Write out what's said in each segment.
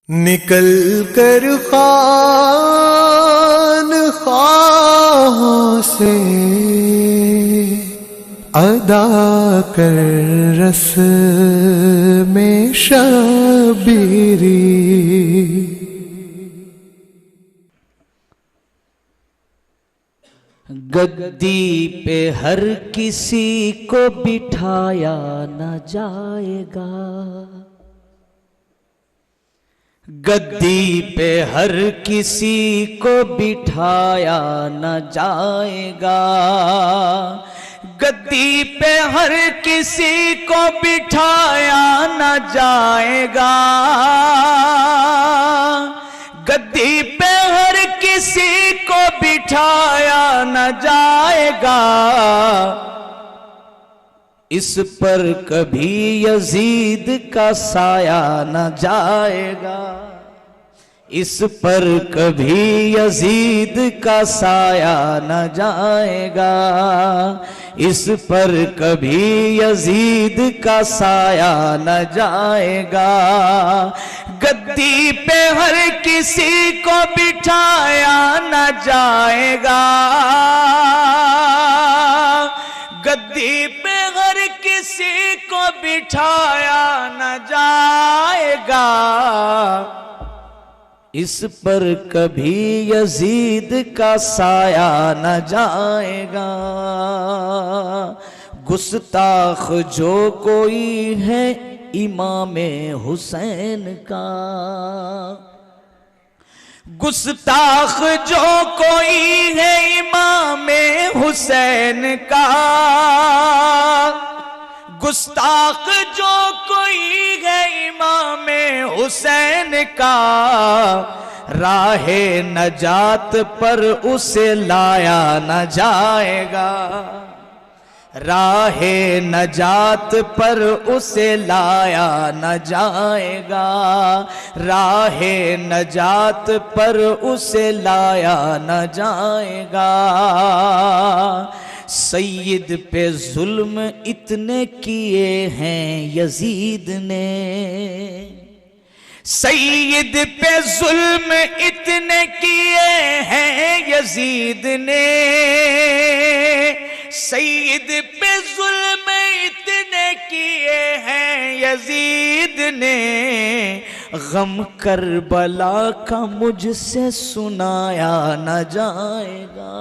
نکل کر خانقاہ سے ادا کر رسم شبیری، گدی پہ ہر کسی کو بٹھایا نہ جائے گا، گدی پہ ہر کسی کو بٹھایا نہ جائے گا، گدی پہ ہر کسی کو بٹھایا نہ جائے گا، گدی پہ ہر کسی کو بٹھایا نہ جائے گا، اس پر کبھی یزید کا سایہ نہ جائے گا، اس پر کبھی یزید کا سایہ نہ جائے گا، اس پر کبھی یزید کا سایہ نہ جائے گا، گدی پہ ہر کسی کو بٹھایا نہ جائے گا، گدی پہ ہر کسی کو بٹھایا نہ جائے گا، اس پر کبھی یزید کا سایہ نہ جائے گا، گستاخ جو کوئی ہے امام حسین کا، گستاخ جو کوئی ہے امام حسین کا، گستاخ جو کوئی ہے امام حسین کا، راہ نجات پر اسے لایا نہ جائے گا، راہ نجات پر اسے لایا نہ جائے گا، راہ نجات پر اسے لایا نہ جائے گا، سید پہ ظلم اتنے کیے ہیں یزید نے، سید پہ ظلم اتنے کیے ہیں یزید نے، سید پہ ظلم اتنے کیے ہیں یزید نے، غم کربلا کا مجھ سے سنایا نہ جائے گا،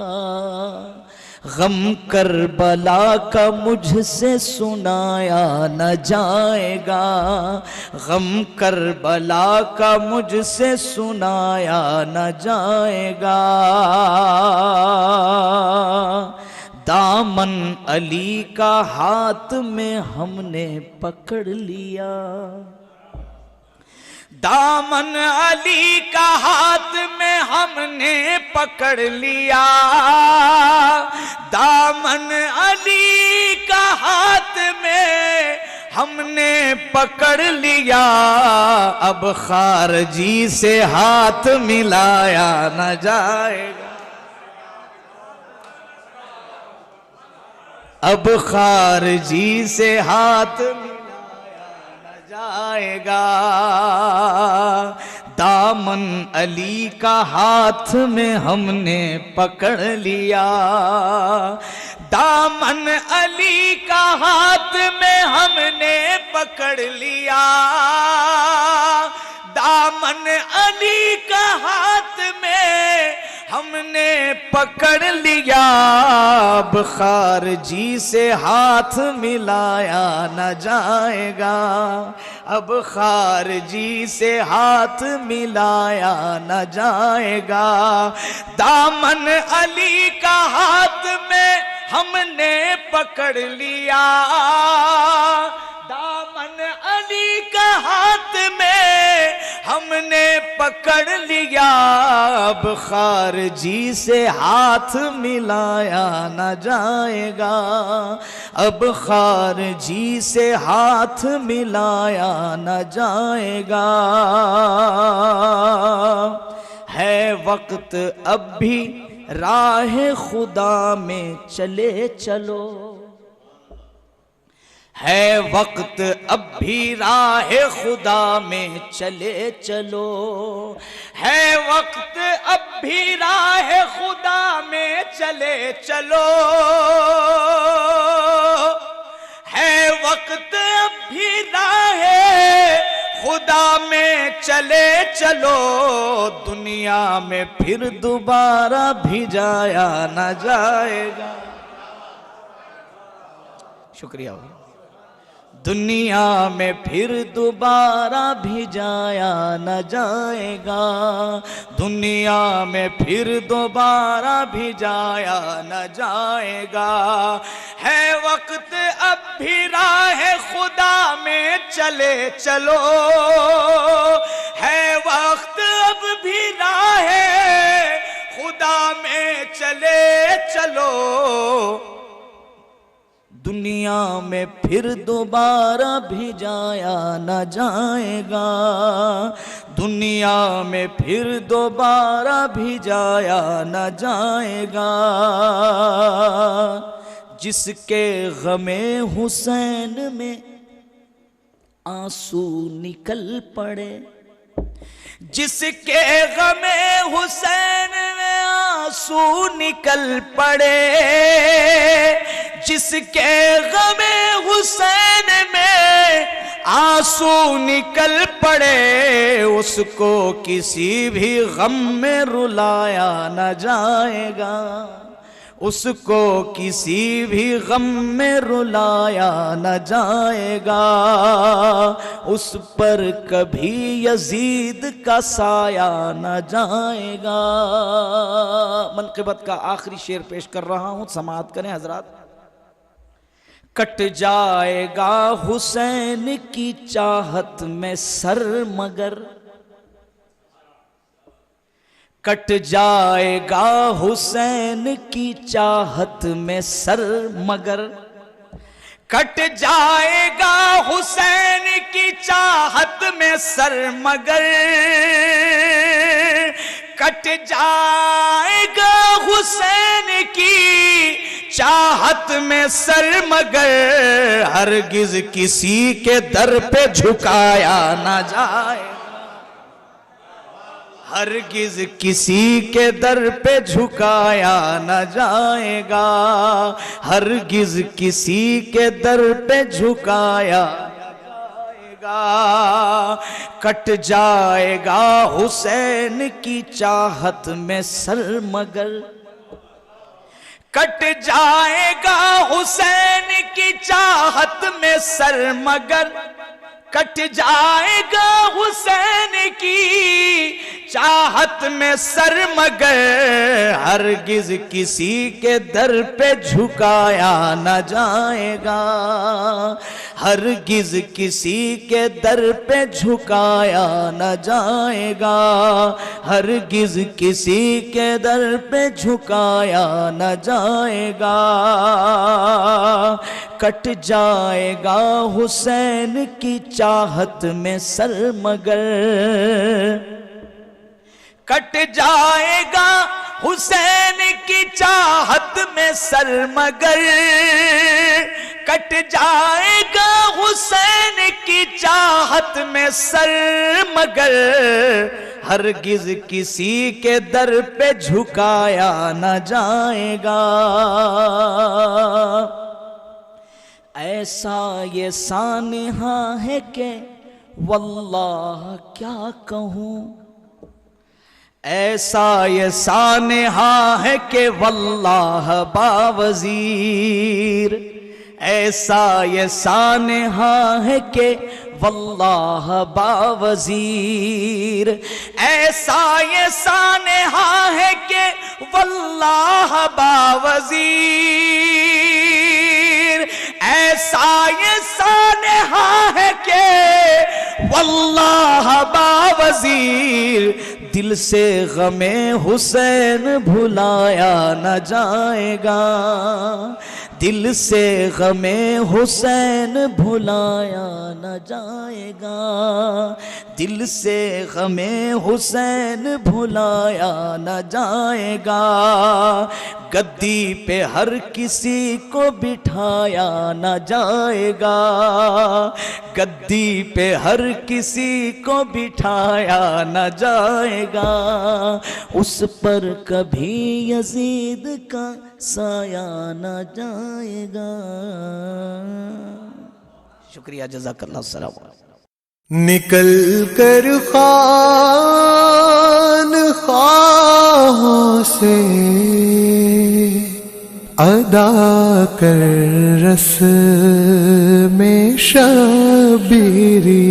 غم کربلا کا مجھ سے سنایا نہ جائے گا، غم کربلا کا مجھ سے سنایا نہ جائے گا، دامن علی کا ہاتھ میں ہم نے پکڑ لیا، دامن علی کا ہاتھ میں ہم نے پکڑ لیا، دامن علی کا ہاتھ میں ہم نے پکڑ لیا، اب خارجی سے ہاتھ ملایا نہ جائے گا، اب خارجی سے ہاتھ ملایا نہ جائے گا، دامن علی کا ہاتھ میں ہم نے پکڑ لیا، دامن علی کا ہاتھ میں ہم نے پکڑ لیا، دامن علی کا ہاتھ میں ہم نے پکڑ لیا، اب خارجی سے ہاتھ ملایا نہ جائے گا، اب خارجی سے ہاتھ ملایا نہ جائے گا، دامن علی کا ہاتھ میں ہم نے پکڑ لیا، دامن علی کا ہاتھ میں ہم نے پکڑ لیا، اب خارجی سے ہاتھ ملایا نہ جائے گا، اب خارجی سے ہاتھ ملایا نہ جائے گا، ہے وقت اب بھی راہ خدا میں چلے چلو، ہے وقت اب بھی راہ خدا میں چلے چلو، ہے وقت اب بھی راہ خدا میں چلے چلو، ہے وقت اب بھی راہ خدا میں چلے چلو، دنیا میں پھر دوبارہ بھیجایا نہ جائے گا۔ شکریہ ہوگا۔ دنیا میں پھر دوبارہ بھیجایا نہ جائے گا، دنیا میں پھر دوبارہ بھیجایا نہ جائے گا، ہے وقت اب بھی راہ خدا میں چلے چلو، ہے وقت اب بھی راہ خدا میں چلے چلو، دنیا میں پھر دوبارہ بھیجایا نہ جائے گا، دنیا میں پھر دوبارہ بھیجایا نہ جائے گا، جس کے غم حسین میں آنسو نکل پڑے، جس کے غم حسین میں آنسو نکل پڑے، جس کے غم حسین میں آنسو نکل پڑے، اس کو کسی بھی غم میں رلایا نہ جائے گا، اس کو کسی بھی غم میں رلایا نہ جائے گا، اس پر کبھی یزید کا سایہ نہ جائے گا۔ منقبت کا آخری شعر پیش کر رہا ہوں، سماعت کریں حضرات۔ کٹ جائے گا حسین کی چاہت میں سر مگر، کٹ جائے گا حسین کی چاہت میں سر مگر، کٹ جائے گا حسین کی چاہت میں سر مگر، کٹ جائے گا حسین کی چاہت میں سر مگر، ہرگز کسی کے در پہ جھکایا نہ جائے، ہرگز کسی کے در پہ جھکایا نہ جائے گا، ہرگز کسی کے در پہ جھکایا نہ جائے گا، کٹ جائے گا حسین کی چاہت میں سر مگر، کٹ جائے گا حسین کی چاہت میں سر مگر، کٹ جائے گا حسین کی چاہت میں سر مگر، ہرگز کسی کے در پہ جھکایا نہ جائے گا، ہرگز کسی کے در پہ جھکایا نہ جائے گا، ہرگز کسی کے در پہ جھکایا نہ جائے گا، کٹ جائے گا حسین کی چاہت میں سر مگر، کٹ جائے گا حسین کی چاہت میں سر مگر، کٹ جائے گا حسین کی چاہت میں سر مگر، ہرگز کسی کے در پہ جھکایا نہ جائے گا، ایسا یہ سانحہ ہے کہ واللہ کیا کہوں، ایسا یہ سانحہ ہے کہ واللہ باوزیر، ایسا یہ سانحہ ہے کہ واللہ باوزیر، ایسا یہ سانحہ ہے کہ واللہ باوزیر، ایسا یہ سانحہ ہے کہ واللہ باوزیر، دل سے غم حسین بھلایا نہ جائے گا، دل سے غم حسین بھلایا نہ جائے گا، دل سے غم حسین بھلایا نہ جائے گا، گدی پہ ہر کسی کو بٹھایا نہ جائے گا، گدی پہ ہر کسی کو بٹھایا نہ جائے گا، اس پر کبھی یزید کا سایہ نہ جائے گا۔ شکریہ، جزاک اللہ، السلام علیکم۔ نکل کر خانخواہوں سے ادا کر رسم شبیری،